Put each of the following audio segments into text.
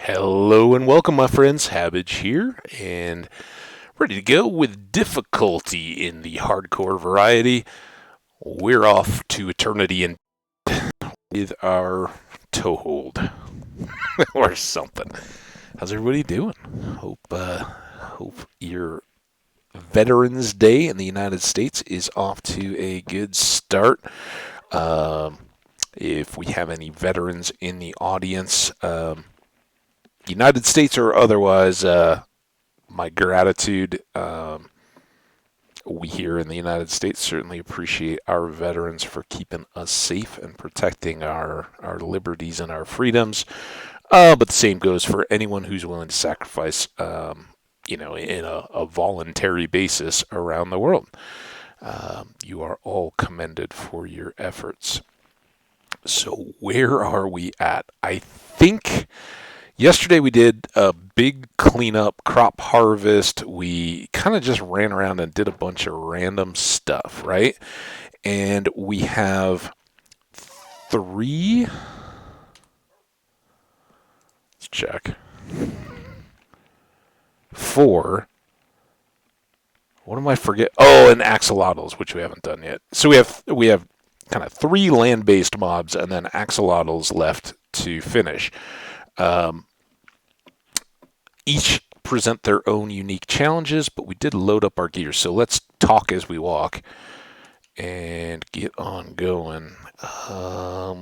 Hello and welcome, my friends. Hambbage here, and ready to go with difficulty in the hardcore variety. We're off to eternity and with our toehold or something. How's everybody doing? Hope your Veterans Day in the United States is off to a good start. Um, if we have any veterans in the audience, United States or otherwise, my gratitude. We here in the United States certainly appreciate our veterans for keeping us safe and protecting our liberties and our freedoms. But the same goes for anyone who's willing to sacrifice, in a voluntary basis around the world. You are all commended for your efforts. So where are we at? I think yesterday we did a big cleanup, crop harvest. We kind of just ran around and did a bunch of random stuff, right? And we have three. Let's check. Four. What am I forget? Oh, and axolotls, which we haven't done yet. So we have kind of three land-based mobs and then axolotls left to finish. Each present their own unique challenges, but we did load up our gear. So let's talk as we walk and get on going. I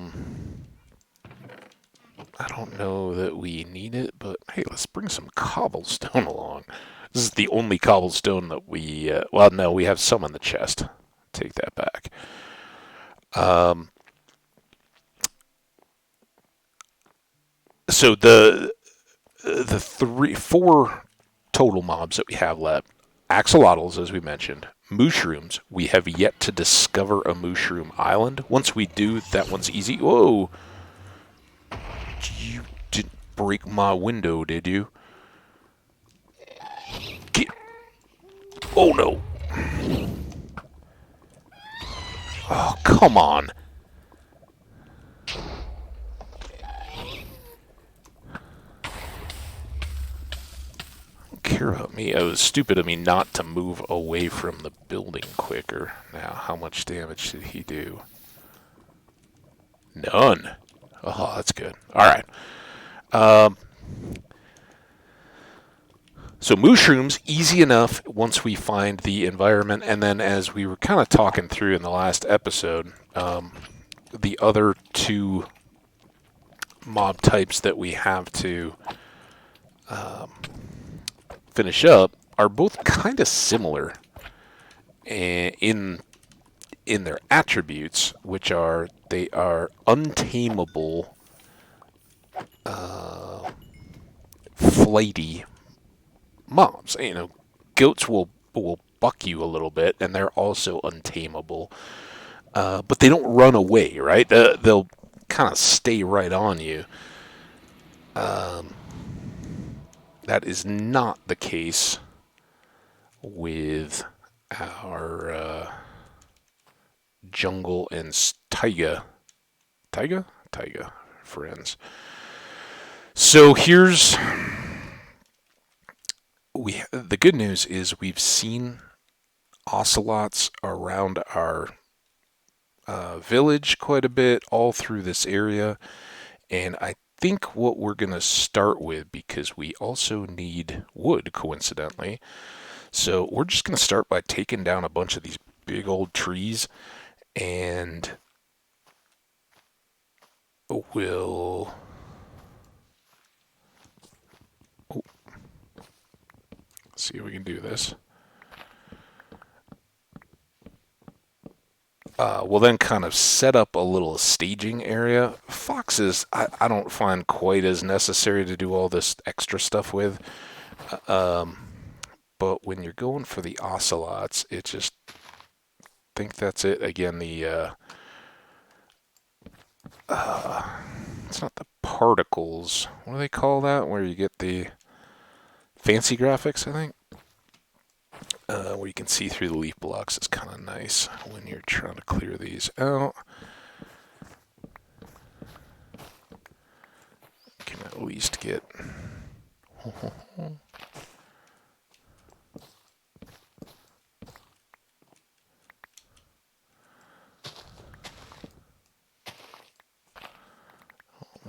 don't know that we need it, but hey, let's bring some cobblestone along. This is the only cobblestone that we, well, no, we have some in the chest. Take that back. So the four total mobs that we have left: axolotls, as we mentioned, mushrooms. We have yet to discover a mushroom island. Once we do, that one's easy. Whoa! You didn't break my window, did you? Get. Oh no! Oh, come on! Care about me. It was stupid of me not to move away from the building quicker. Now, how much damage did he do? None. Oh, that's good. All right. So mushrooms, easy enough once we find the environment, and then as we were kind of talking through in the last episode, the other two mob types that we have to finish up are both kind of similar in their attributes, which are they are untamable, flighty mobs. You know, goats will buck you a little bit, and they're also untamable, but they don't run away, right? They'll kind of stay right on you. That is not the case with our jungle and taiga friends. So here's the good news is we've seen ocelots around our village quite a bit, all through this area, and I think what we're going to start with, because we also need wood, coincidentally, so we're just going to start by taking down a bunch of these big old trees, and we'll see if we can do this. We'll then kind of set up a little staging area. Foxes, I don't find quite as necessary to do all this extra stuff with. But when you're going for the ocelots, it just think that's it. Again, the it's not the particles. What do they call that? Where you get the fancy graphics, I think. Where you can see through the leaf blocks. It's kind of nice when you're trying to clear these out. Can at least get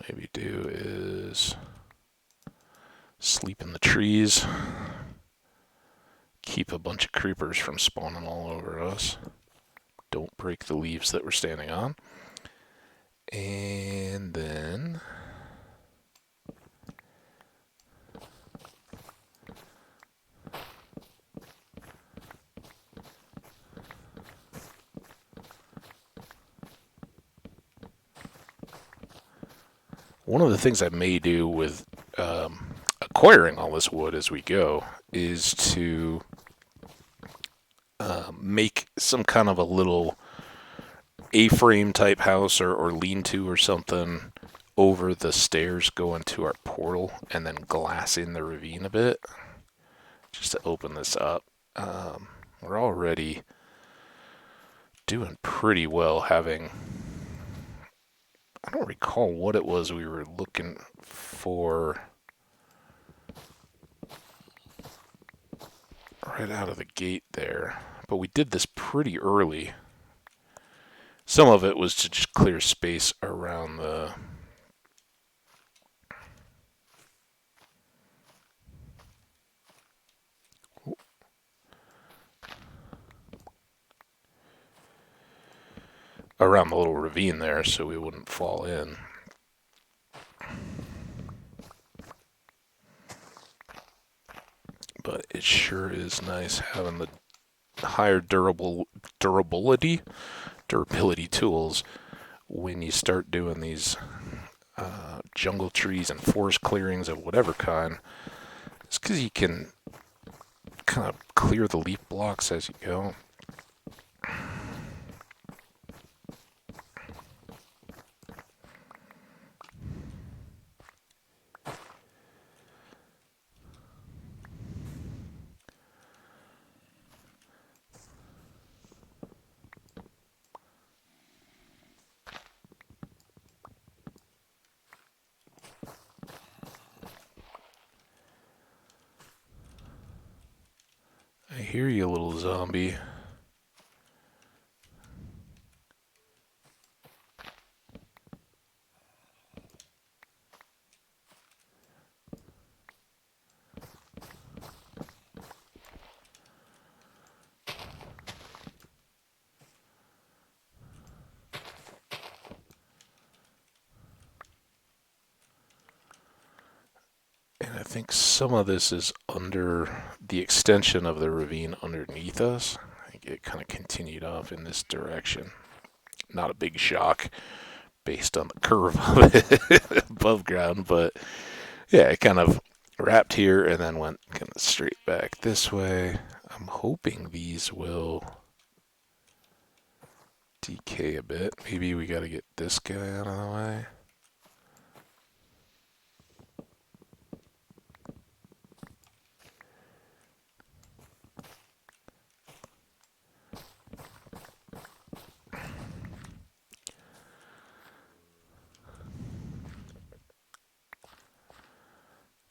Maybe do is sleep in the trees. Keep a bunch of creepers from spawning all over us. Don't break the leaves that we're standing on. And then one of the things I may do with acquiring all this wood as we go is to make some kind of a little A-frame type house or lean-to or something over the stairs going to our portal, and then glass in the ravine a bit just to open this up. We're already doing pretty well having... I don't recall what it was we were looking for right out of the gate there, but we did this pretty early. Some of it was to just clear space around the little ravine there so we wouldn't fall in. But it sure is nice having the higher durability tools when you start doing these jungle trees and forest clearings of whatever kind. It's because you can kind of clear the leaf blocks as you go. I hear you, little zombie. And I think some of this is under the extension of the ravine underneath us. I think it kind of continued off in this direction. Not a big shock based on the curve of it above ground, but yeah, it kind of wrapped here and then went kind of straight back this way. I'm hoping these will decay a bit. Maybe we got to get this guy out of the way.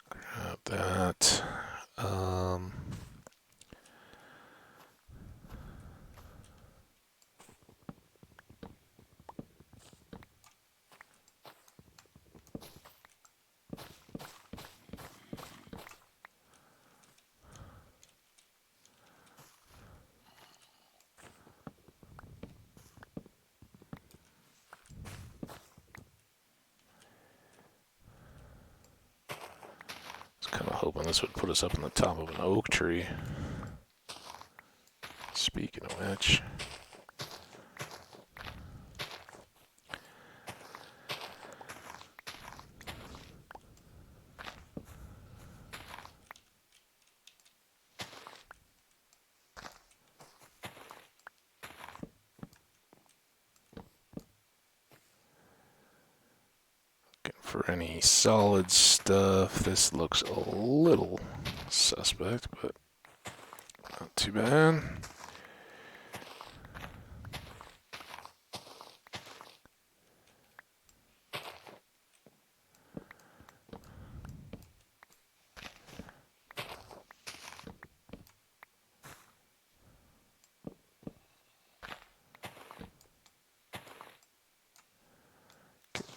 Grab that. Kind of hoping this would put us up on the top of an oak tree. Speaking of which, for any solid stuff, this looks a little suspect, but not too bad.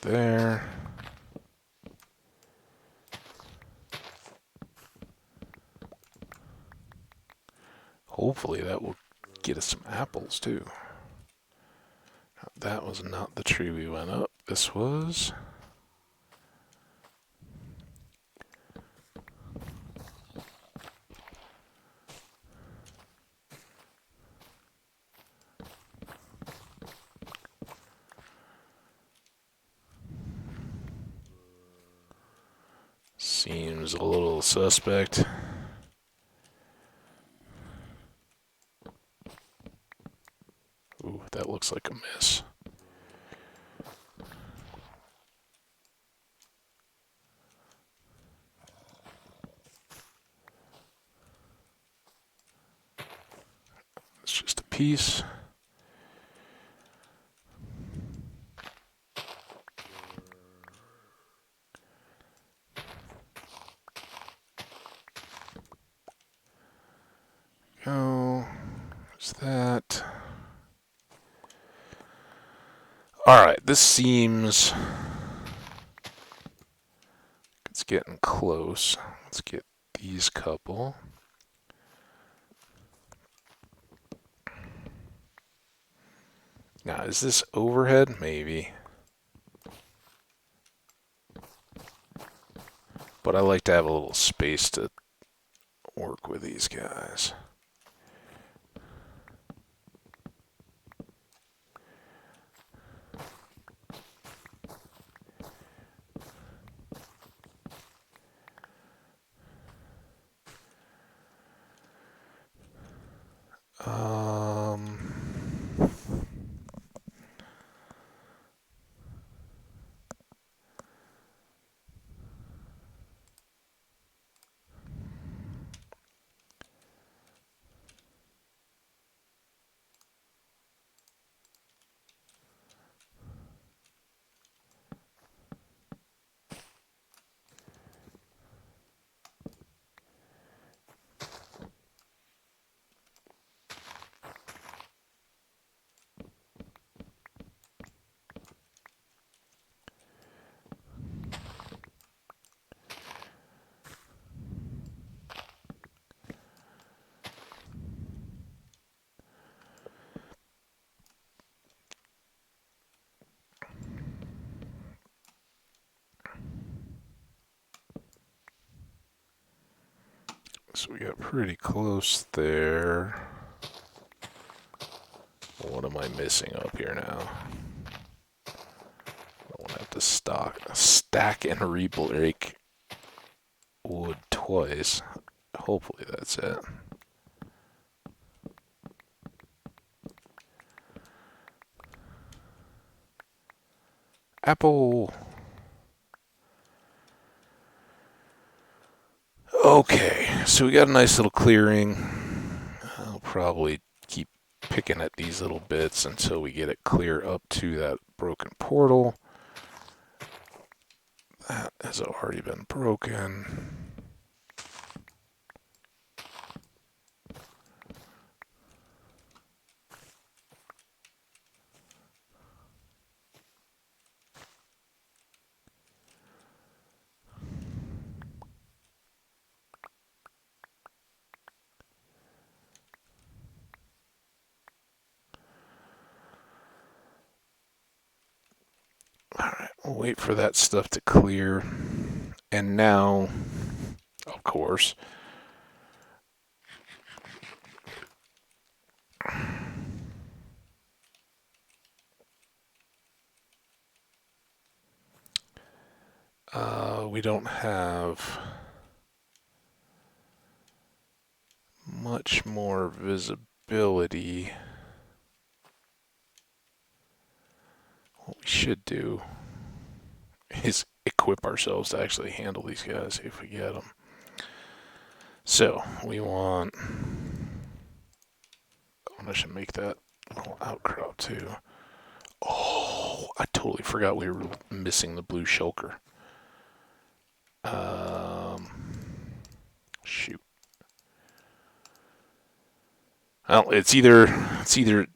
there. Hopefully that will get us some apples too. That was not the tree we went up. This was. Seems a little suspect. Ooh, that looks like a miss. It's just a piece. Go. There's that. Alright, this seems... It's getting close. Let's get these couple. Now, is this overhead? Maybe. But I like to have a little space to work with these guys. So we got pretty close there. What am I missing up here now? I don't want to have to stack and re-break wood twice. Hopefully that's it. Apple. Okay, so we got a nice little clearing. I'll probably keep picking at these little bits until we get it clear up to that broken portal. That has already been broken. Alright, we'll wait for that stuff to clear. And now, of course, we don't have much more visibility. What we should do is equip ourselves to actually handle these guys if we get them. So we want... I should make that little outcrop too. Oh, I totally forgot we were missing the blue shulker. Shoot. Well, it's either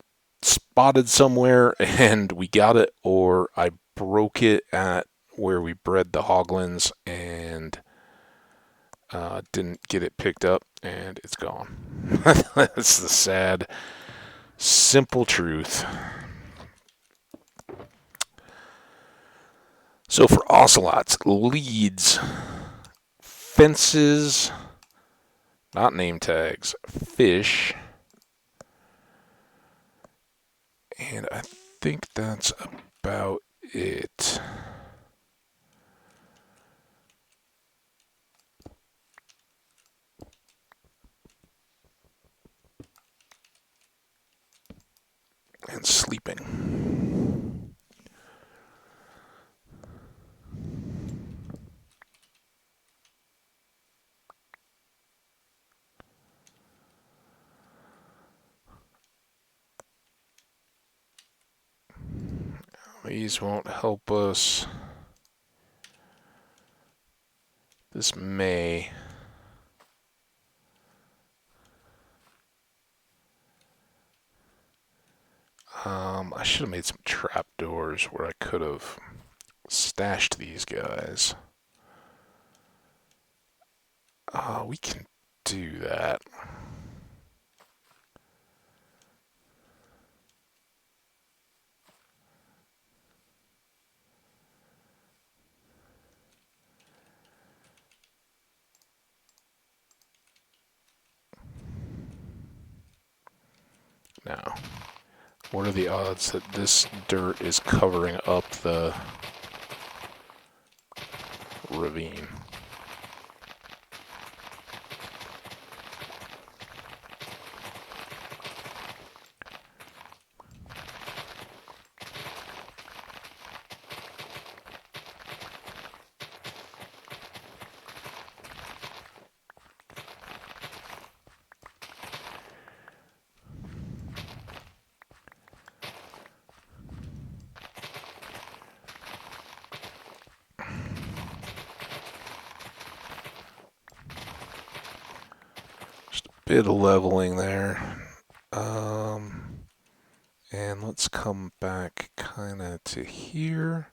spotted somewhere and we got it, or I broke it at where we bred the hoglins and didn't get it picked up, and it's gone. That's the sad, simple truth. So for ocelots, leads, fences, not name tags, fish, and I think that's about it. And sleeping. These won't help us. This may. I should have made some trapdoors where I could have stashed these guys. We can do that. Now, what are the odds that this dirt is covering up the ravine? Bit of leveling there. And let's come back kind of to here.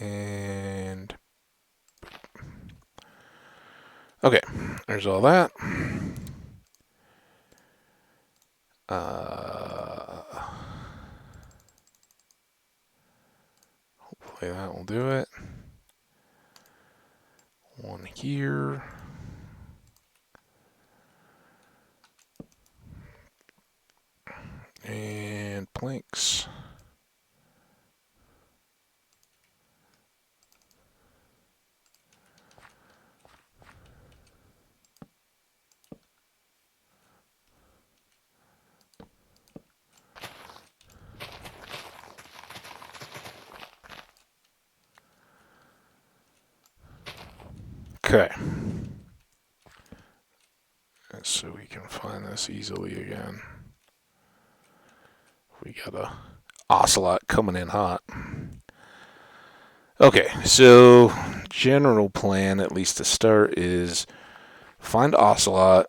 And okay, there's all that. Hopefully that will do it. One here. And planks. Okay. So we can find this easily again. We got a ocelot coming in hot. Okay, so general plan, at least to start, is find ocelot,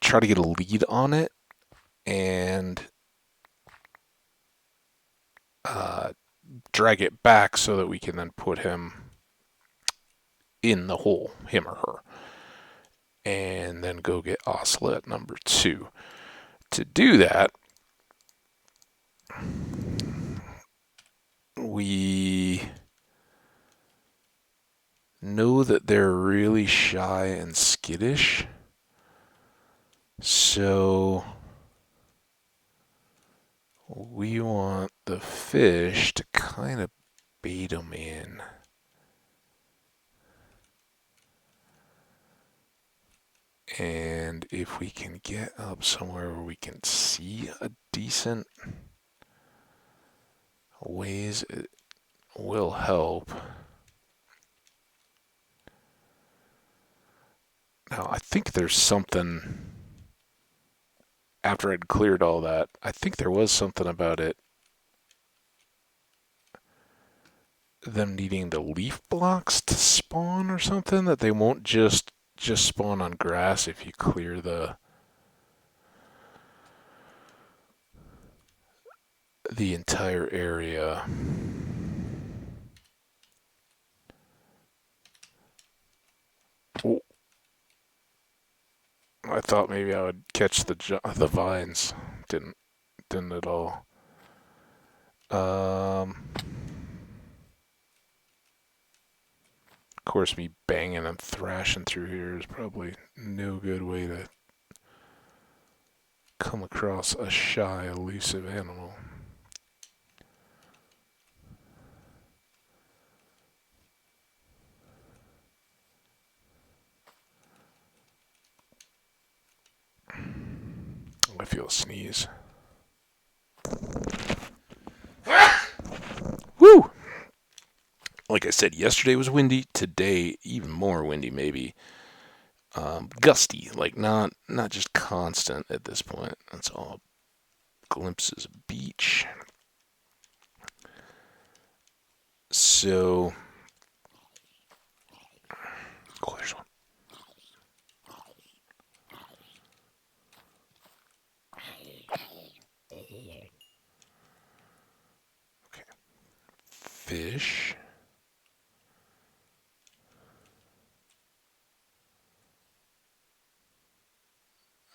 try to get a lead on it, and drag it back so that we can then put him in the hole, him or her, and then go get ocelot number 2. To do that, we know that they're really shy and skittish, so we want the fish to kind of bait them in. And if we can get up somewhere where we can see a decent ways, it will help. Now, I think there's something, after I'd cleared all that, I think there was something about it them needing the leaf blocks to spawn or something, that they won't just spawn on grass if you clear the entire area. Oh, I thought maybe I would catch the vines. Didn't at all. Of course, me banging and thrashing through here is probably no good way to come across a shy, elusive animal. I feel a sneeze. Woo! Like I said, yesterday was windy. Today, even more windy, maybe. Gusty, like not just constant at this point. That's all glimpses of beach. So, oh, there's one. Okay, fish.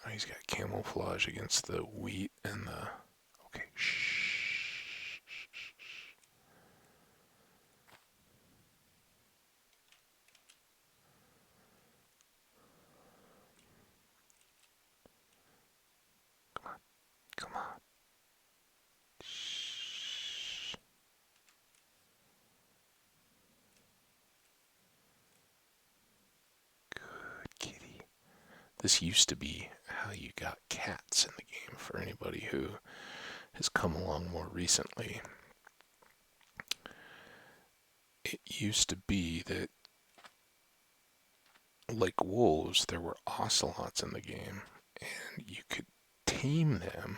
Oh, he's got camouflage against the wheat and the. Okay, shh. Come on. Shh. Good kitty. This used to be how you got cats in the game for anybody who has come along more recently. It used to be that, like wolves, there were ocelots in the game, and you could tame them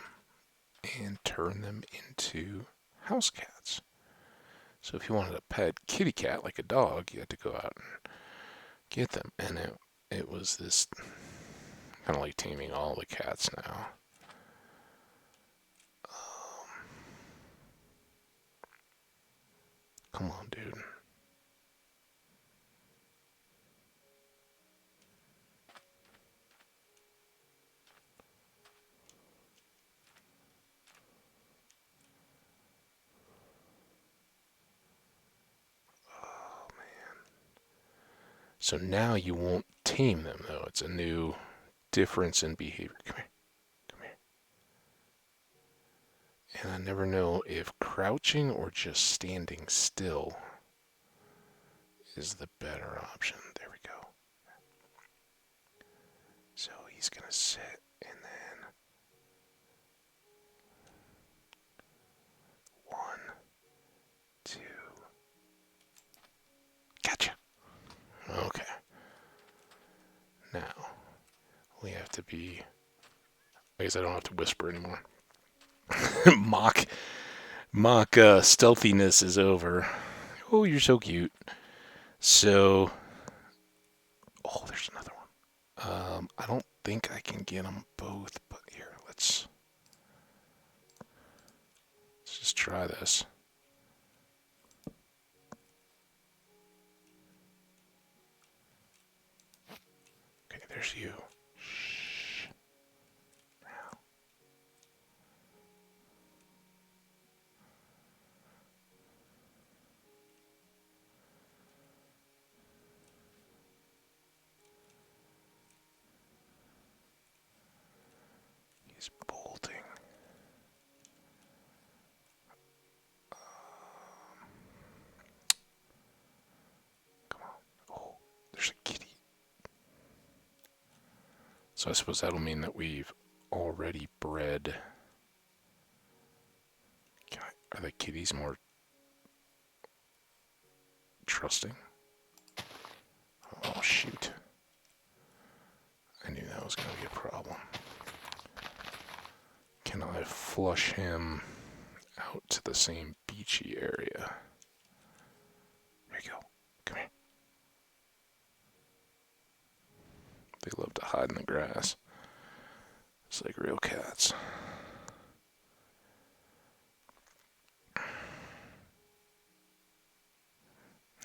and turn them into house cats. So if you wanted a pet kitty cat like a dog, you had to go out and get them. And it was this kind of like taming all the cats now. Come on, dude. Oh, man. So now you won't tame them, though. It's a new difference in behavior. Come here. Come here. And I never know if crouching or just standing still is the better option. There we go. So he's going to sit and then 1, 2. Gotcha. Okay. Now we have to be. I guess I don't have to whisper anymore. mock stealthiness is over. Oh, you're so cute. So, oh, there's another one. I don't think I can get them both, but here, let's just try this. Okay, there's you. Shh. Now. He's bolting. Come on. Oh, there's a kitty. So I suppose that'll mean that we've already bred. Are the kitties more trusting? Oh, shoot. I knew that was going to be a problem. Can I flush him out to the same beachy area? we go. Come here. They love to hide in the grass. It's like real cats.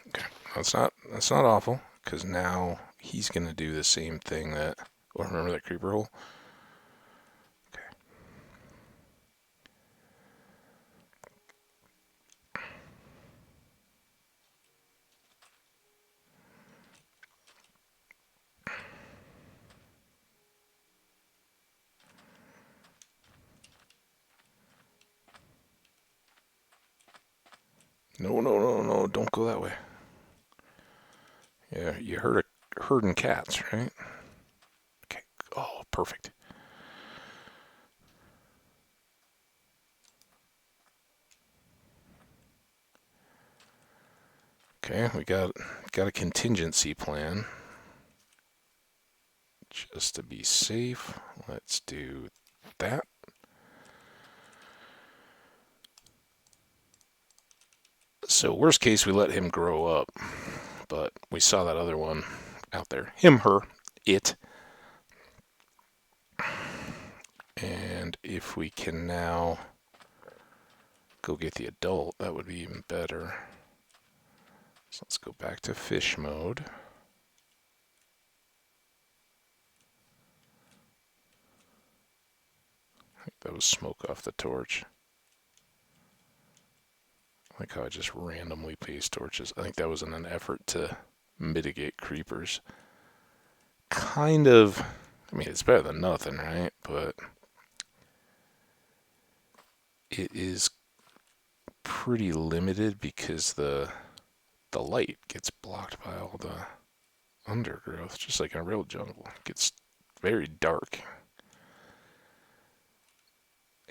Okay, that's not awful, because now he's gonna do the same thing that. Oh, remember that creeper hole? Okay. No, no, no, no! Don't go that way. Yeah, you heard a herding cats, right? Okay. Oh, perfect. Okay, we got a contingency plan. Just to be safe, let's do that. So worst case, we let him grow up, but we saw that other one out there. Him, her, it. And if we can now go get the adult, that would be even better. So let's go back to fish mode. I think that was smoke off the torch. I like how I just randomly placed torches. I think that was in an effort to mitigate creepers. Kind of, I mean, it's better than nothing, right? But it is pretty limited because the light gets blocked by all the undergrowth, just like in a real jungle. It gets very dark.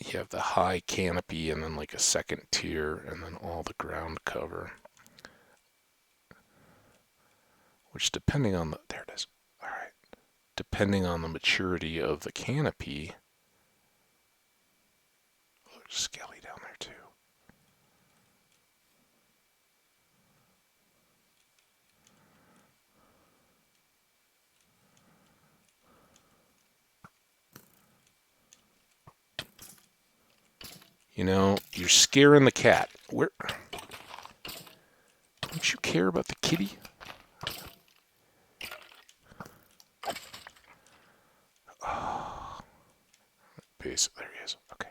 You have the high canopy and then like a second tier and then all the ground cover. Which depending on the, there it is. All right. Depending on the maturity of the canopy. Oh, there's a skelly down there too. You know, you're scaring the cat. Where? Don't you care about the kitty? Oh, base. There he is. Okay.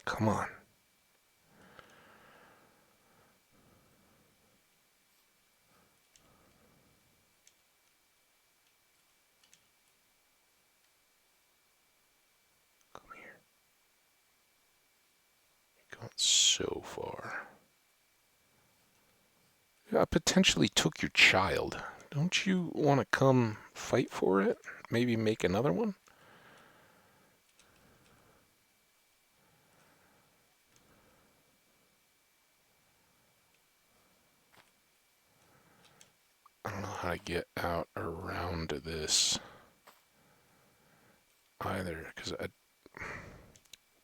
Come on. Come here. You're going so far. I potentially took your child. Don't you want to come fight for it? Maybe make another one? I don't know how to get out around this either, because it'd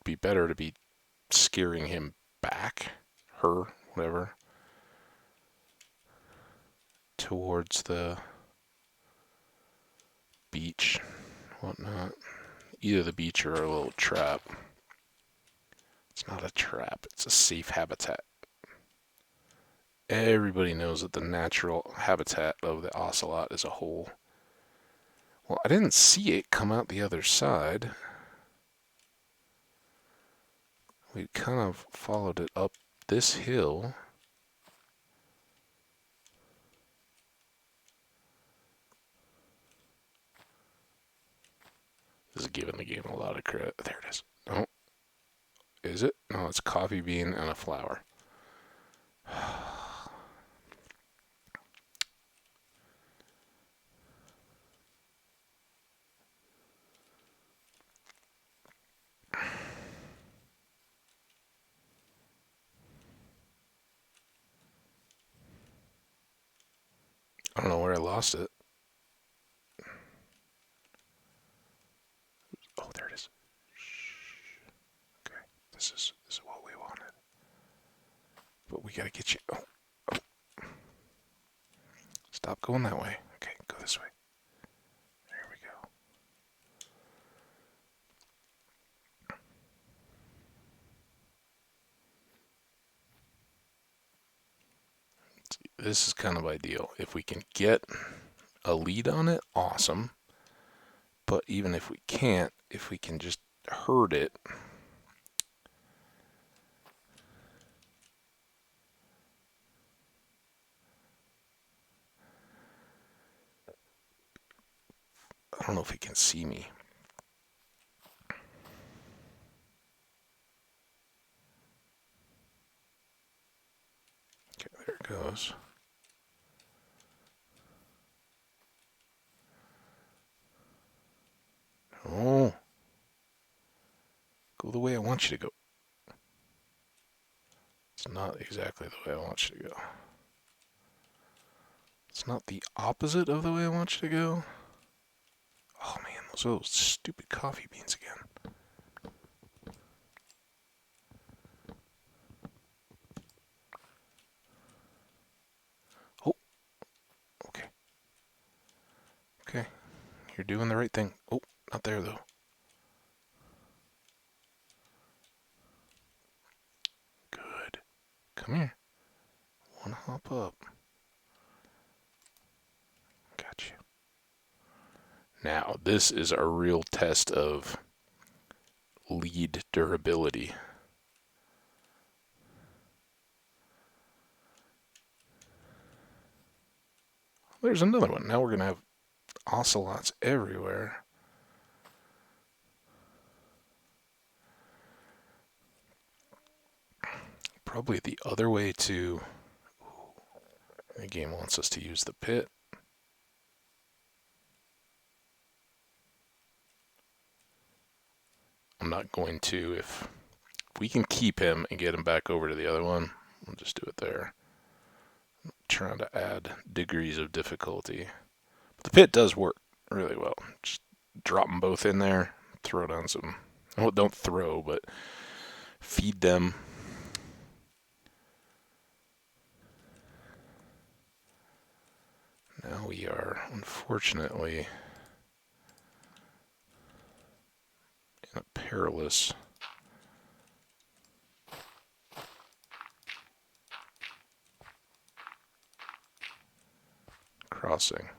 be better to be scaring him back, her, whatever, towards the beach, whatnot. Either the beach or a little trap. It's not a trap, it's a safe habitat. Everybody knows that the natural habitat of the ocelot is a hole. Well, I didn't see it come out the other side. We kind of followed it up this hill. This is giving the game a lot of credit. There it is. No. Is it? No, it's coffee bean and a flower. I don't know where I lost it. Oh, there it is. Okay, this is what we wanted. But we gotta get you. Oh, oh. Stop going that way. Okay, go this way. There we go. This is kind of ideal. If we can get a lead on it, awesome. But even if we can't, if we can just herd it, I don't know if he can see me. Okay, there it goes. Oh. Go the way I want you to go. It's not exactly the way I want you to go. It's not the opposite of the way I want you to go. Oh man, those are those stupid coffee beans again. Oh, okay. Okay, you're doing the right thing. Oh, not there though. Good. Come here. One hop up. Gotcha. Now, this is a real test of lead durability. There's another one. Now we're going to have ocelots everywhere. Probably the other way to... The game wants us to use the pit. I'm not going to. If we can keep him and get him back over to the other one, we'll just do it there. I'm trying to add degrees of difficulty. But the pit does work really well. Just drop them both in there, throw down some... Well, don't throw, but feed them. Now we are, unfortunately, in a perilous crossing.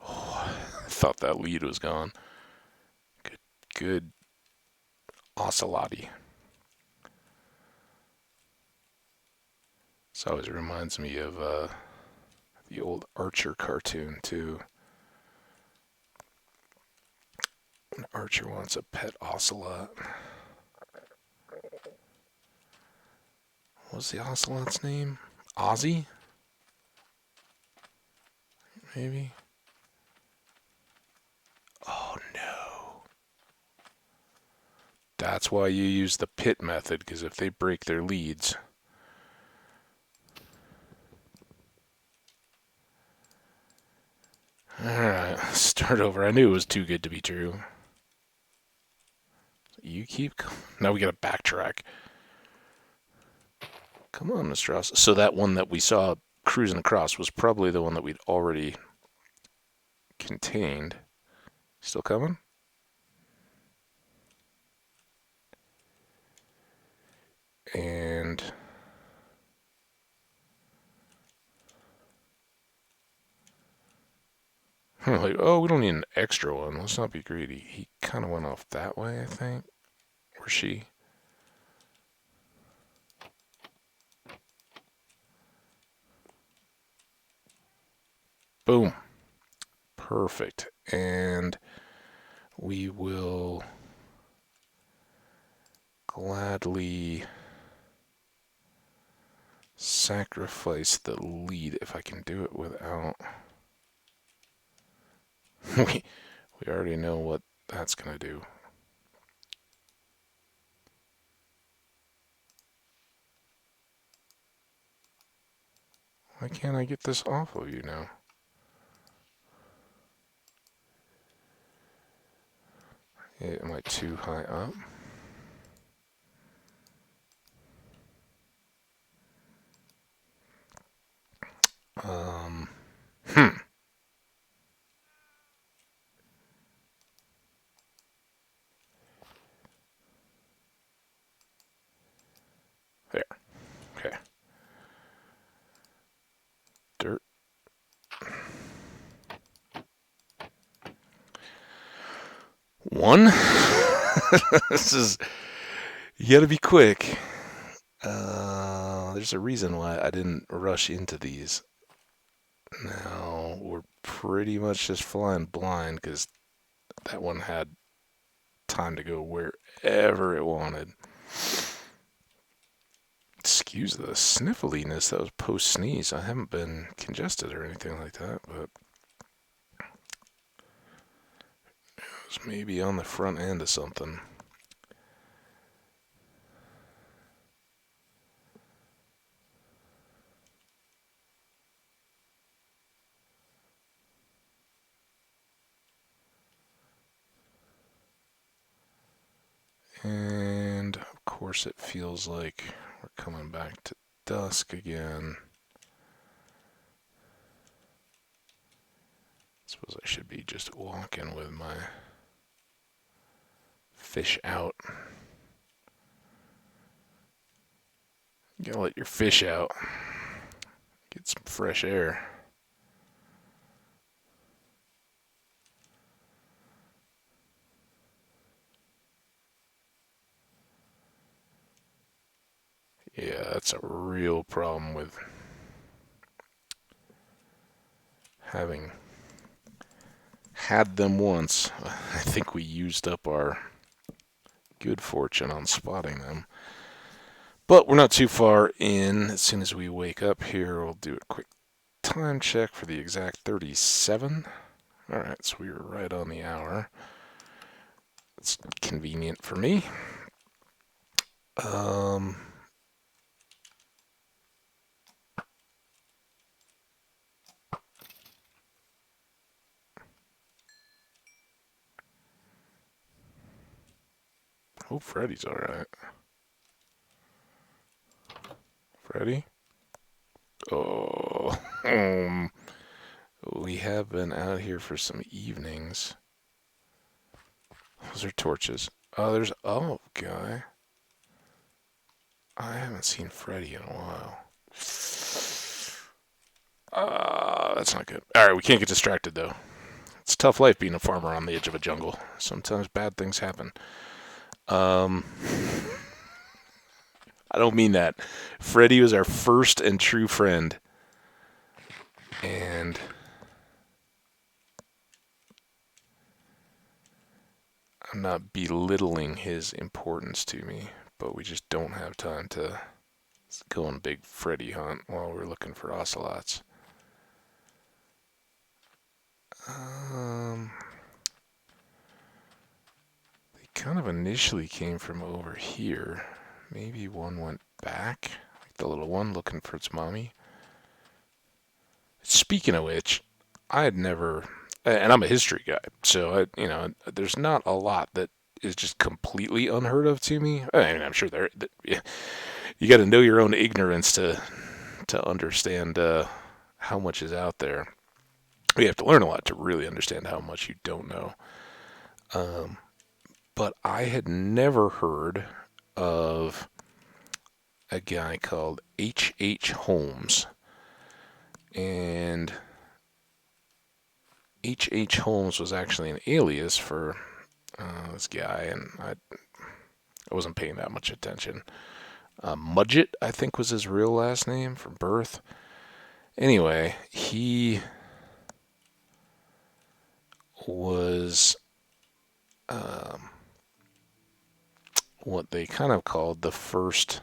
Oh, I thought that lead was gone. Good ocelotti. This always reminds me of the old Archer cartoon, too. When Archer wants a pet ocelot. What's the ocelot's name? Ozzy? Maybe? Oh no. That's why you use the pit method, because if they break their leads... Alright, start over. I knew it was too good to be true. You keep... Now we gotta backtrack. Come on, Mr. Ross. So that one that we saw cruising across was probably the one that we'd already contained. Still coming? And... like, oh, we don't need an extra one. Let's not be greedy. He kind of went off that way, I think. Or she. Boom. Perfect. And we will gladly sacrifice the lead if I can do it without... we already know what that's going to do. Why can't I get this off of you now? Am I too high up? Um, hmm. There. Okay. Dirt. One. This is. You gotta be quick. There's a reason why I didn't rush into these. Now, we're pretty much just flying blind because that one had time to go wherever it wanted. Excuse the sniffliness, that was post sneeze. I haven't been congested or anything like that, but it was maybe on the front end of something. And of course, it feels like we're coming back to dusk again. I suppose I should be just walking with my fish out. You gotta let your fish out. Get some fresh air. Yeah, that's a real problem with having had them once. I think we used up our good fortune on spotting them. But we're not too far in. As soon as we wake up here, we'll do a quick time check for the exact 37. Alright, so we were right on the hour. It's convenient for me. Hope Freddy's alright. Freddy? Oh, we have been out here for some evenings. Those are torches. Oh, there's guy. I haven't seen Freddy in a while. That's not good. Alright, we can't get distracted though. It's a tough life being a farmer on the edge of a jungle. Sometimes bad things happen. I don't mean that. Freddy was our first and true friend. And I'm not belittling his importance to me, but we just don't have time to go on a big Freddy hunt while we're looking for ocelots. They kind of initially came from over here. Maybe one went back, like the little one looking for its mommy. Speaking of which, I had never, and I'm a history guy, so there's not a lot that is just completely unheard of to me. I mean, I'm sure you got to know your own ignorance to understand how much is out there. You have to learn a lot to really understand how much you don't know. But I had never heard of a guy called H.H. Holmes. And H.H. Holmes was actually an alias for this guy, and I wasn't paying that much attention. Mudgett, I think, was his real last name from birth. Anyway, he was what they kind of called the first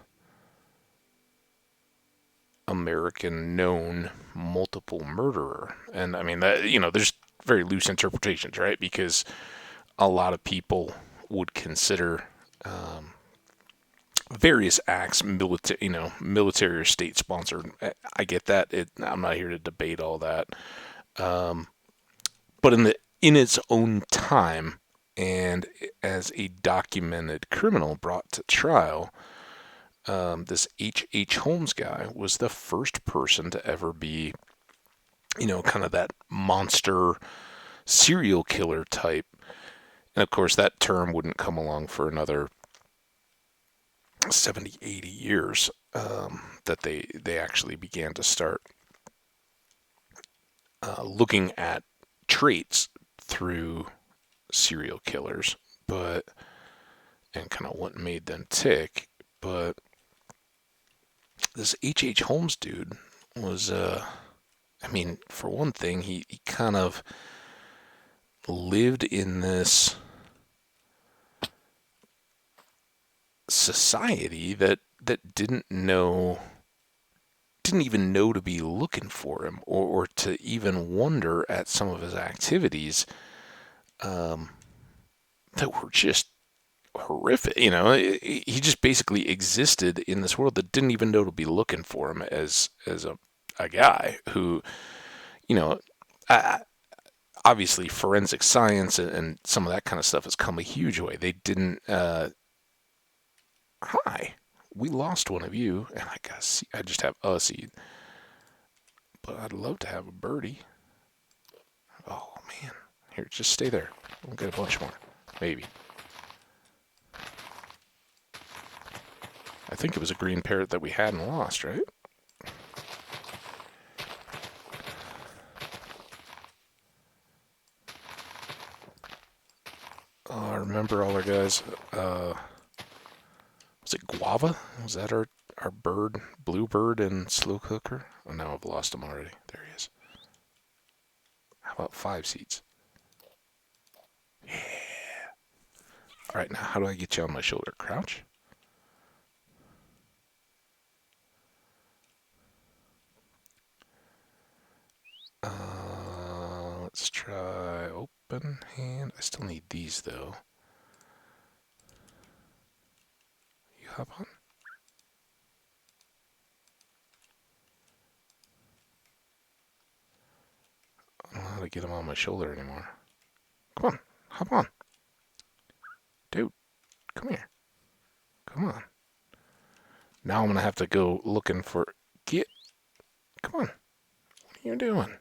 American known multiple murderer. And I mean, that, there's very loose interpretations, right? Because a lot of people would consider various acts military or state sponsored. I get that. I'm not here to debate all that. But in its own time, and as a documented criminal brought to trial, this H.H. Holmes guy was the first person to ever be kind of that monster serial killer type. And of course, that term wouldn't come along for another 70, 80 years that they actually began to start looking at traits through serial killers, but and kind of what made them tick. But this H.H. Holmes dude was, for one thing, he kind of lived in this society that didn't even know to be looking for him, or to even wonder at some of his activities that were just horrific. He just basically existed in this world that didn't even know to be looking for him as a guy who, you know, obviously forensic science and some of that kind of stuff has come a huge way. They didn't. Hi, we lost one of you, and I got seed. I just have a seed, but I'd love to have a birdie. Oh man, here, just stay there. We'll get a bunch more, maybe. I think it was a green parrot that we hadn't lost, right? I remember all our guys. Was it guava? Was that our bird, bluebird and slow cooker? Oh, now I've lost him already. There he is. How about 5 seeds? Yeah. All right, now how do I get you on my shoulder? Crouch. Let's try open hand. I still need these though. You hop on? I don't know how to get him on my shoulder anymore. Come on, hop on. Dude, come here. Come on. Now I'm gonna have to go looking for... Come on. What are you doing?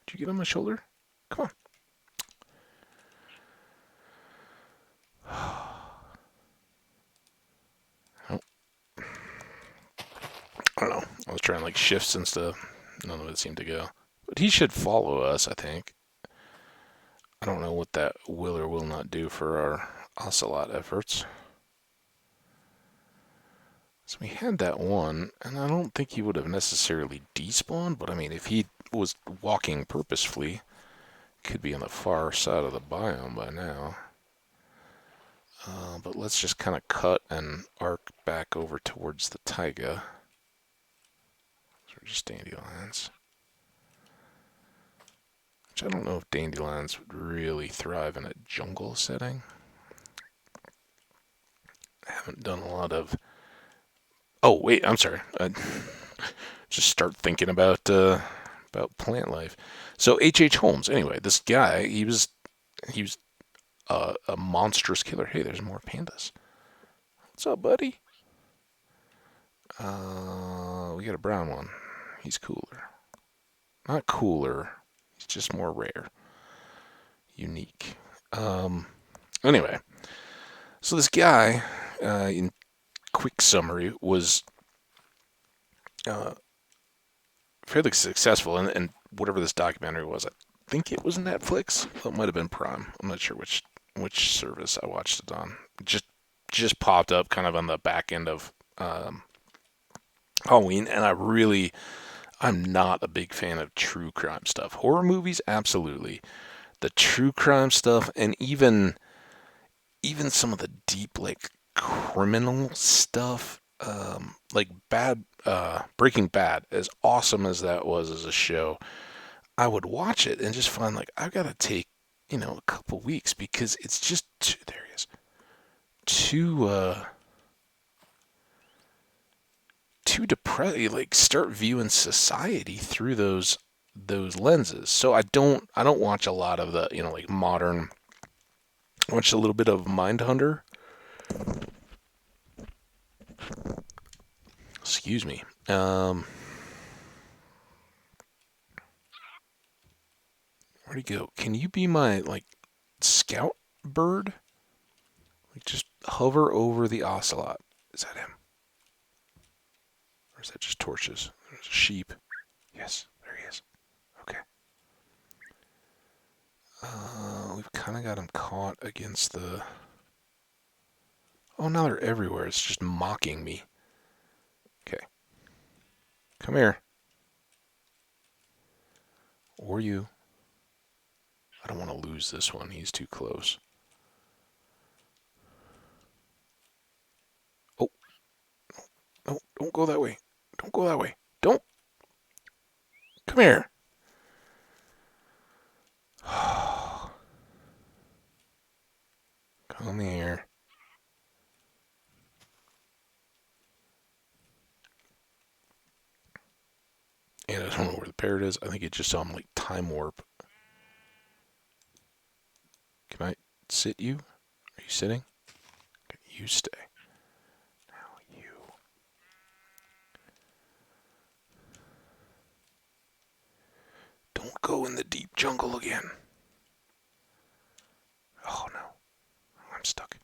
Did you get on my shoulder? Come on. Oh. I don't know. I was trying like shifts and stuff. None of it seemed to go. But he should follow us, I think. I don't know what that will or will not do for our ocelot efforts. So we had that one, and I don't think he would have necessarily despawned, but I mean, if he was walking purposefully, could be on the far side of the biome by now. But let's just kind of cut and arc back over towards the taiga. Those are just dandelions. Which I don't know if dandelions would really thrive in a jungle setting. I haven't done a lot of... Oh, wait, I'm sorry. Just start thinking about plant life. So H.H. Holmes, anyway, this guy, he was a monstrous killer. Hey, there's more pandas. What's up, buddy? We got a brown one. He's cooler. Not cooler. He's just more rare. Unique. Anyway, so this guy, in quick summary, was fairly successful, and whatever this documentary was, I think it was Netflix. It might have been Prime. I'm not sure which service I watched it on. It just popped up kind of on the back end of Halloween, and I'm not a big fan of true crime stuff. Horror movies, absolutely. The true crime stuff, and even some of the deep, like, criminal stuff, like Breaking Bad, as awesome as that was as a show, I would watch it and just find like I've got to take a couple weeks because it's just there he is, too depressing. Like, start viewing society through those lenses. So I don't watch a lot of the like modern. I watched a little bit of Mindhunter. Excuse me. Where'd he go? Can you be my, like, scout bird? Like, just hover over the ocelot. Is that him? Or is that just torches? There's a sheep. Yes, there he is. Okay. We've kind of got him caught against the... Oh, now they're everywhere. It's just mocking me. Okay. Come here. Or you. I don't want to lose this one. He's too close. Oh. No, don't go that way. Don't go that way. Don't. Come here. Come here. And I don't know where the parrot is. I think it just saw him like time warp. Can I sit you? Are you sitting? Okay, you stay. Now you. Don't go in the deep jungle again. Oh no. I'm stuck.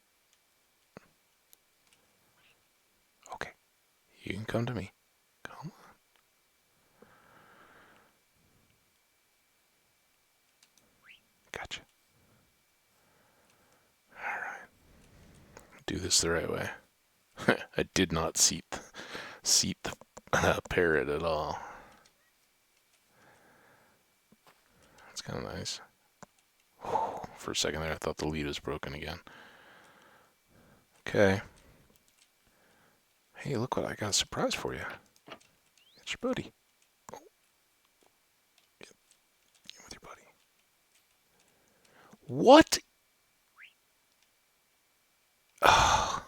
Okay. You can come to me. Come on. Gotcha. Alright. Do this the right way. I did not seat the parrot at all. That's kind of nice. For a second there, I thought the lead was broken again. Okay. Hey, look what I got a surprise for you. It's your buddy. Oh. Get with your buddy. What? Oh.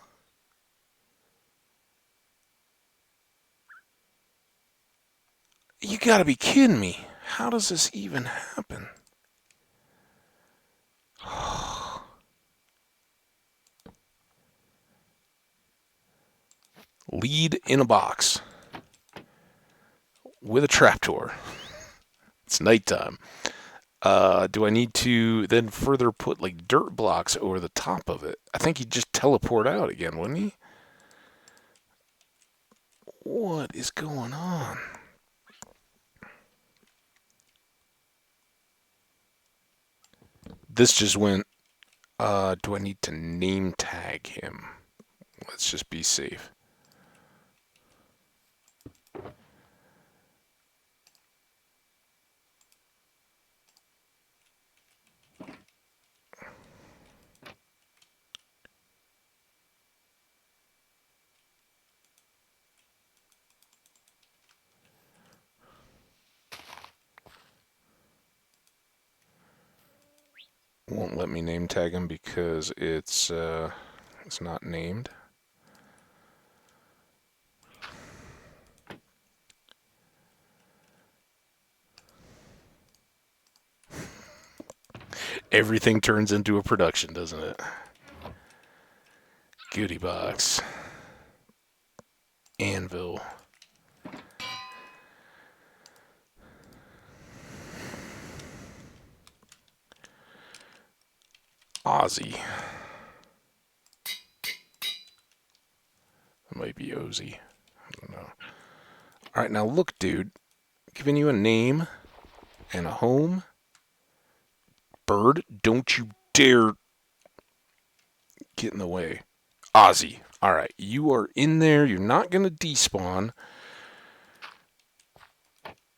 You gotta be kidding me. How does this even happen? Lead in a box. With a trapdoor. It's nighttime. Do I need to then further put like dirt blocks over the top of it? I think he'd just teleport out again, wouldn't he? What is going on? This just went, do I need to name tag him? Let's just be safe. Won't let me name tag him because it's not named. Everything turns into a production, doesn't it? Goodie box. Anvil. Ozzy. That might be Ozzy. I don't know. Alright, now look, dude. Giving you a name and a home. Bird, don't you dare get in the way. Ozzy. Alright, you are in there. You're not going to despawn.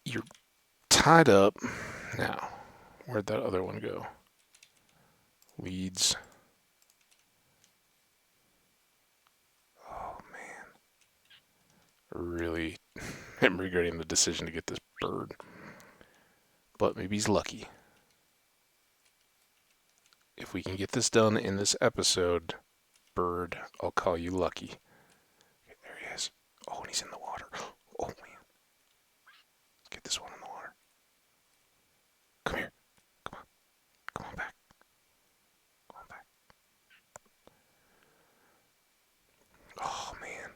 You're tied up. Now, where'd that other one go? Leads. Oh, man. Really am regretting the decision to get this bird. But maybe he's lucky. If we can get this done in this episode, bird, I'll call you lucky. Okay, there he is. Oh, and he's in the water. Oh, man. Let's get this one in the water. Come here. Come on. Come on back. Come on back. Oh, man.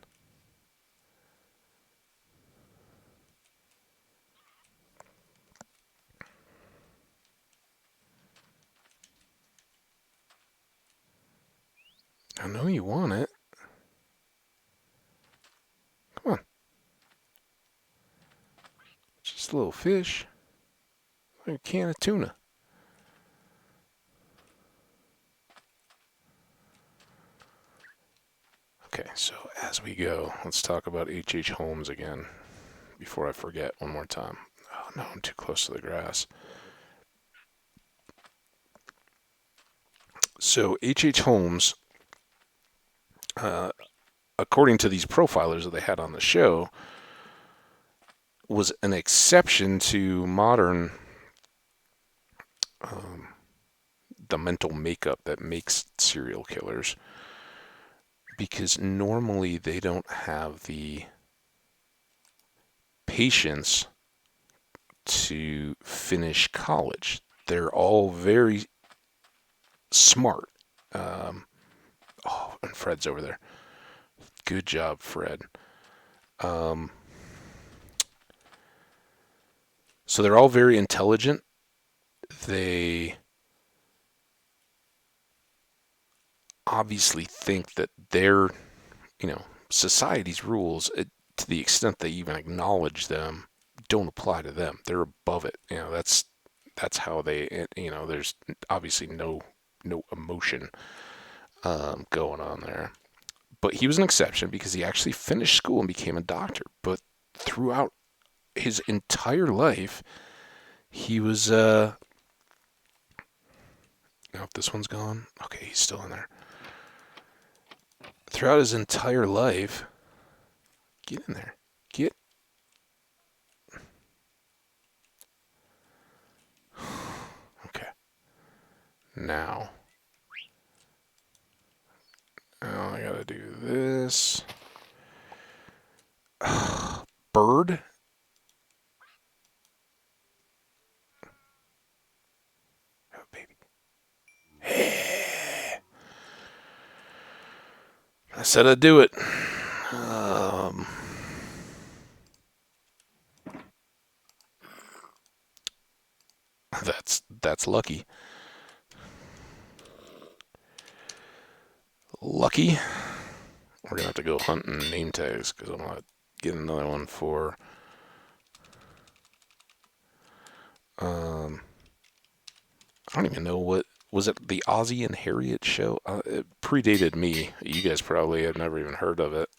I know you want it. Come on. Just a little fish. Like a can of tuna. Okay, so as we go, let's talk about H.H. Holmes again before I forget one more time. Oh no, I'm too close to the grass. So H.H. Holmes, uh, according to these profilers that they had on the show, was an exception to modern um, the mental makeup that makes serial killers, because normally they don't have the patience to finish college. They're all very smart. Um, oh, and Fred's over there. Good job, Fred. Um, so they're all very intelligent. They obviously think that their, society's rules, to the extent they even acknowledge them, don't apply to them. They're above it. That's how they. There's obviously no emotion going on there. But he was an exception because he actually finished school and became a doctor. But throughout his entire life, he was. If this one's gone, okay, he's still in there. Throughout his entire life, get in there, get. Okay, now I gotta do this. Bird. Oh, baby. I said I'd do it. That's lucky. Lucky. We're gonna have to go hunting name tags because I'm gonna get another one for. I don't even know what was it. The Ozzie and Harriet show. It predated me. You guys probably had never even heard of it.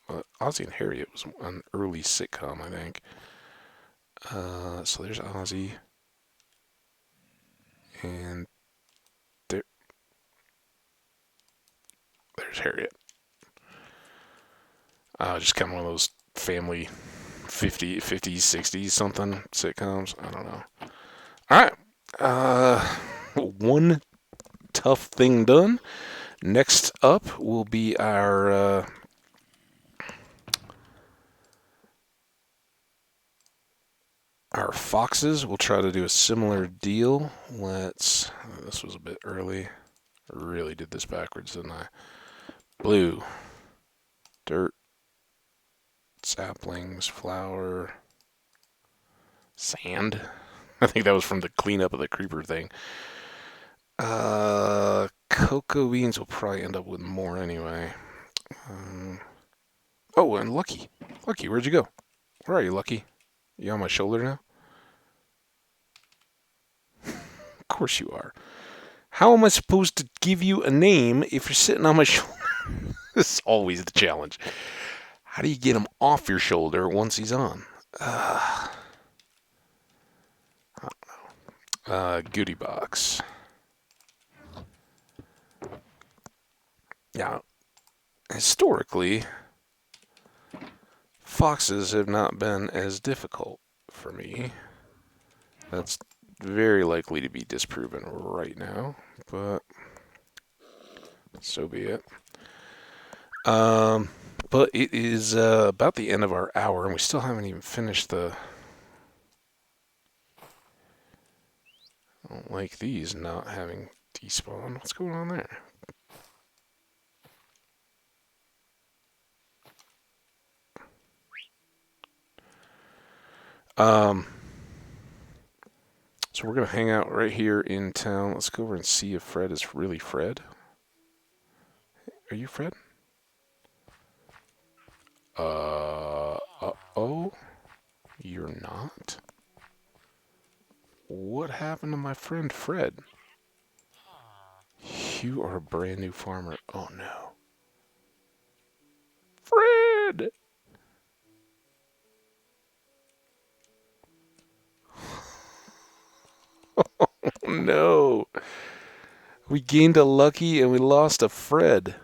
Ozzie and Harriet was an early sitcom, I think. So there's Ozzie, and there's Harriet. Just kind of one of those family 50s, 60s something sitcoms. I don't know. All right. One tough thing done. Next up will be our foxes. We'll try to do a similar deal. This was a bit early. I really did this backwards, didn't I? Blue, dirt, saplings, flower, sand. I think that was from the cleanup of the creeper thing. Cocoa beans will probably end up with more anyway. Oh, and Lucky. Lucky, where'd you go? Where are you, Lucky? You on my shoulder now? Of course you are. How am I supposed to give you a name if you're sitting on my shoulder? This is always the challenge. How do you get him off your shoulder once he's on? I don't know. Goodie box. Now, historically, foxes have not been as difficult for me. That's very likely to be disproven right now, but so be it. But it is about the end of our hour, and we still haven't even finished the. I don't like these not having despawn. What's going on there? So we're gonna hang out right here in town. Let's go over and see if Fred is really Fred. Are you Fred? Uh-oh. You're not? What happened to my friend Fred? You are a brand new farmer. Oh no. Fred! No. We gained a Lucky and we lost a Fred.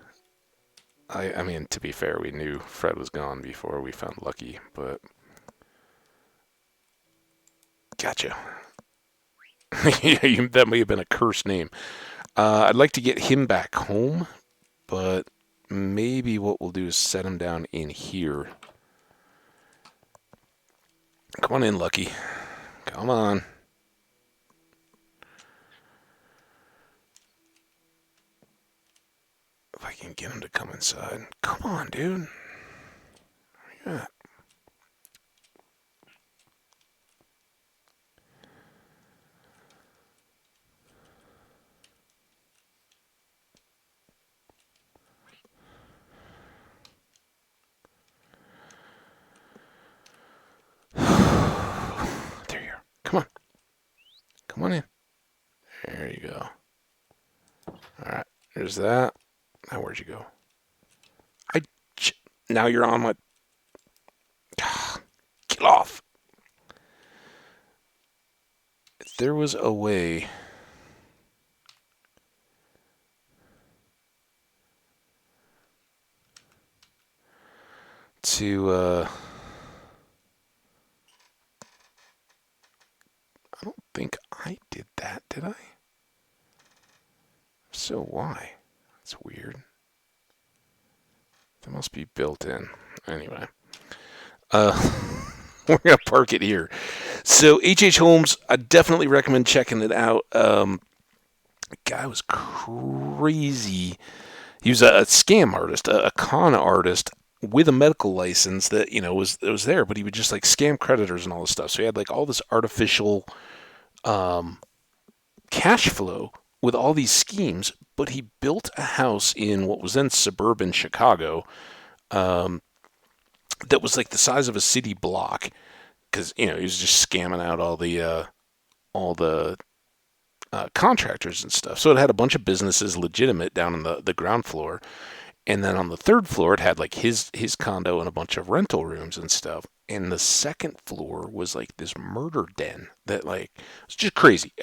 I mean, to be fair, we knew Fred was gone before we found Lucky, but... Gotcha. Yeah, that may have been a cursed name. I'd like to get him back home, but maybe what we'll do is set him down in here. Come on in, Lucky. Come on. If I can get him to come inside. Come on, dude. Where you at? There you are. Come on. Come on in. There you go. Alright, there's that. Now where'd you go? Now you're on my... Get off. If there was a way... to, I don't think I did that, did I? So why? That's weird. That must be built in. Anyway. We're going to park it here. So, H.H. Holmes, I definitely recommend checking it out. The guy was crazy. He was a scam artist, a con artist with a medical license that, was there, but he would just like scam creditors and all this stuff. So he had like all this artificial cash flow with all these schemes, but he built a house in what was then suburban Chicago that was like the size of a city block because, he was just scamming out all the contractors and stuff. So it had a bunch of businesses legitimate down on the ground floor. And then on the third floor, it had like his condo and a bunch of rental rooms and stuff. And the second floor was like this murder den that like was just crazy.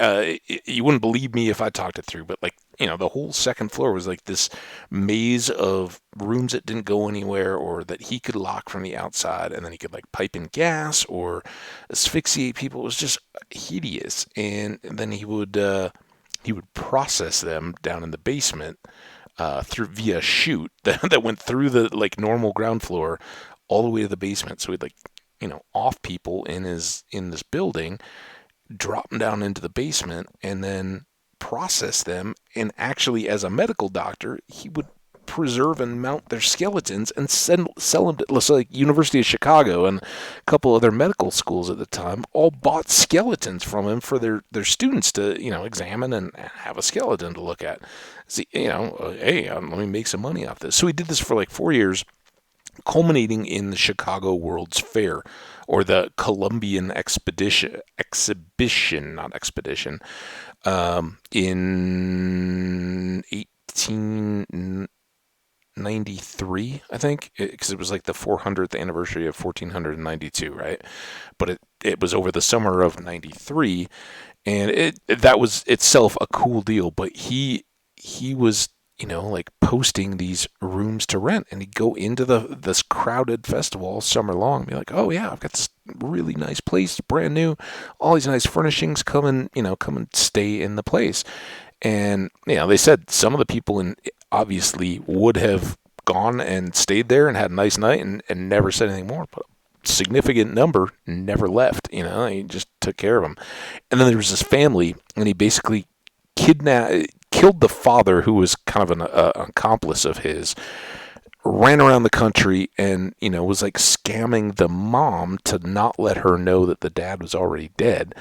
You wouldn't believe me if I talked it through, but like, the whole second floor was like this maze of rooms that didn't go anywhere or that he could lock from the outside. And then he could like pipe in gas or asphyxiate people. It was just hideous. And then he would process them down in the basement. Through via a chute that went through the like normal ground floor all the way to the basement. So he'd like, off people in this building, drop them down into the basement, and then process them. And actually, as a medical doctor, he would preserve and mount their skeletons and sell them to, so like University of Chicago and a couple other medical schools at the time all bought skeletons from him for their students to examine and have a skeleton to look at. See, hey, let me make some money off this. So he did this for like 4 years, culminating in the Chicago World's Fair, or the Columbian exhibition, not expedition, in 1893, I think, because it was like the 400th anniversary of 1492, right? But it was over the summer of 93, and that was itself a cool deal. But he was like posting these rooms to rent, and he'd go into this crowded festival all summer long and be like, oh yeah, I've got this really nice place, brand new, all these nice furnishings, come and stay in the place. And they said some of the people obviously would have gone and stayed there and had a nice night and never said anything more, but a significant number never left. He just took care of them. And then there was this family, and he basically killed the father, who was kind of an accomplice of his, ran around the country and, was like scamming the mom to not let her know that the dad was already dead.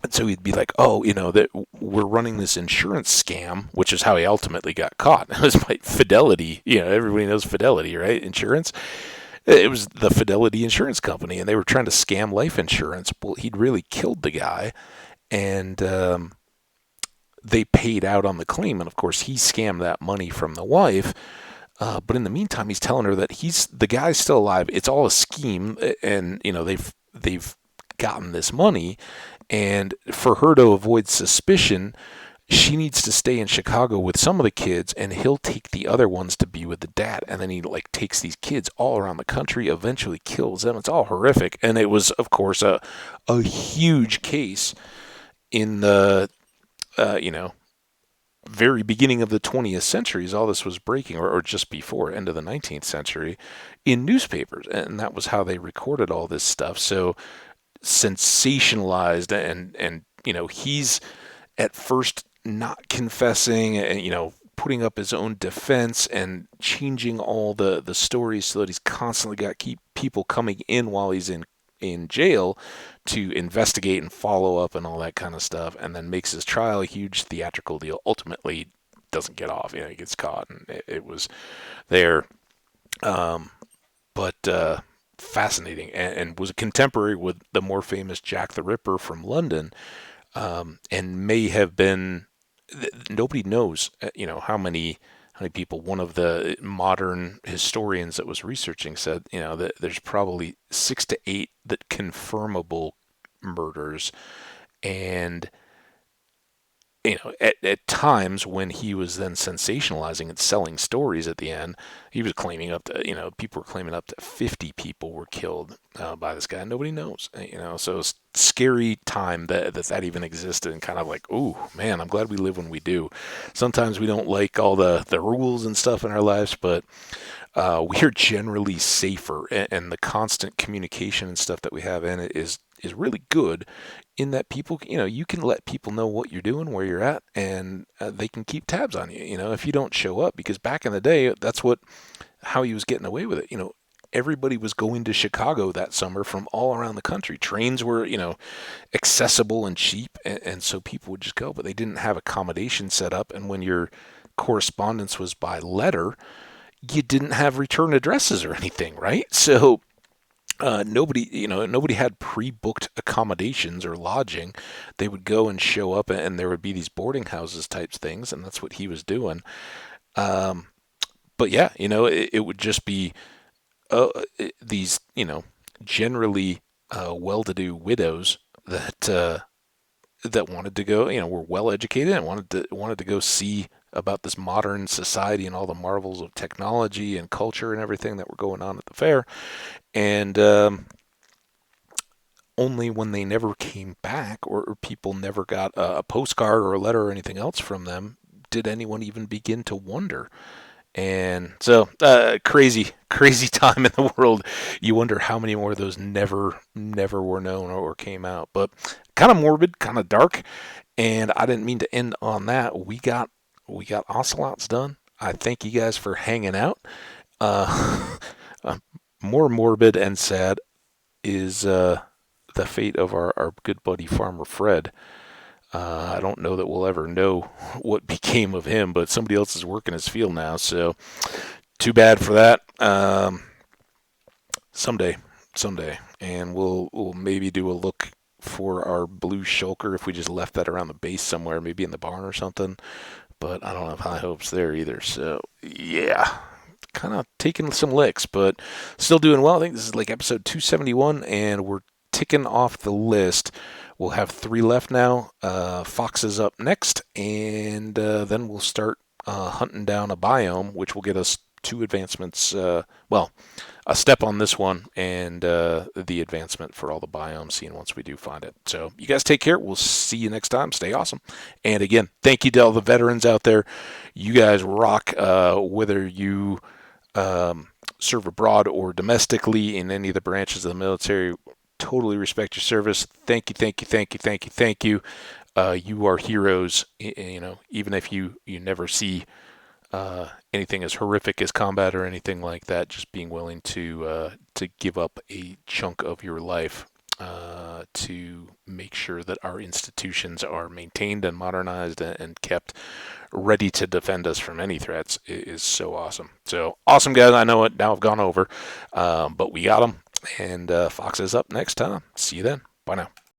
And so he'd be like, "Oh, that we're running this insurance scam," which is how he ultimately got caught. It was by Fidelity. Everybody knows Fidelity, right? Insurance. It was the Fidelity Insurance Company, and they were trying to scam life insurance. Well, he'd really killed the guy, and they paid out on the claim. And of course, he scammed that money from the wife. But in the meantime, he's telling her that the guy's still alive. It's all a scheme, and they've gotten this money, and for her to avoid suspicion, she needs to stay in Chicago with some of the kids, and he'll take the other ones to be with the dad. And then he takes these kids all around the country, eventually kills them. It's all horrific, and it was, of course, a huge case in the you know very beginning of the 20th century as all this was breaking, or just before, end of the 19th century, in newspapers. And that was how they recorded all this stuff. So sensationalized, and he's at first not confessing, and putting up his own defense and changing all the stories so that he's constantly got keep people coming in while he's in jail to investigate and follow up and all that kind of stuff, and then makes his trial a huge theatrical deal. Ultimately, doesn't get off. He gets caught, and it was there. Um, but fascinating, and was a contemporary with the more famous Jack the Ripper from London, and may have been. Nobody knows, how many people. One of the modern historians that was researching said, that there's probably 6 to 8 that confirmable murders, and at times when he was then sensationalizing and selling stories at the end, he was claiming people were claiming up to 50 people were killed by this guy. Nobody knows, so it's a scary time that even existed, and kind of like, ooh, man, I'm glad we live when we do. Sometimes we don't like all the rules and stuff in our lives, but we're generally safer, and the constant communication and stuff that we have in it is really good, in that people, you can let people know what you're doing, where you're at, and they can keep tabs on you, if you don't show up. Because back in the day, that's how he was getting away with it. Everybody was going to Chicago that summer from all around the country. Trains were, accessible and cheap, and so people would just go, but they didn't have accommodation set up. And when your correspondence was by letter, you didn't have return addresses or anything, right? So nobody had pre-booked accommodations or lodging. They would go and show up, and there would be these boarding houses types things, and that's what he was doing. Um, but yeah, it would just be uh, these, generally well-to-do widows that wanted to go, were well educated and wanted to go see about this modern society and all the marvels of technology and culture and everything that were going on at the fair. And only when they never came back, or people never got a postcard or a letter or anything else from them, did anyone even begin to wonder. And so, crazy, crazy time in the world. You wonder how many more of those never were known or came out. But kind of morbid, kind of dark. And I didn't mean to end on that. We got Ocelots done. I thank you guys for hanging out. Uh, More morbid and sad is the fate of our good buddy Farmer Fred. I don't know that we'll ever know what became of him, but somebody else is working his field now, so too bad for that. Someday, and we'll maybe do a look for our blue shulker if we just left that around the base somewhere, maybe in the barn or something. But I don't have high hopes there either. So yeah, kind of taking some licks, but still doing well. I think this is like episode 271, and we're ticking off the list. We'll have 3 left now. Fox is up next, and then we'll start hunting down a biome, which will get us 2 advancements. Well, a step on this one, and the advancement for all the biomes seen once we do find it. So you guys take care. We'll see you next time. Stay awesome. And again, thank you to all the veterans out there. You guys rock, whether you serve abroad or domestically in any of the branches of the military. Totally respect your service. Thank you, thank you, thank you, thank you, thank you. You are heroes, even if you never see anything as horrific as combat or anything like that. Just being willing to give up a chunk of your life to make sure that our institutions are maintained and modernized and kept ready to defend us from any threats is so awesome. So awesome, guys. I know it now. I've gone over, but we got them. And Fox is up next time. See you then. Bye now.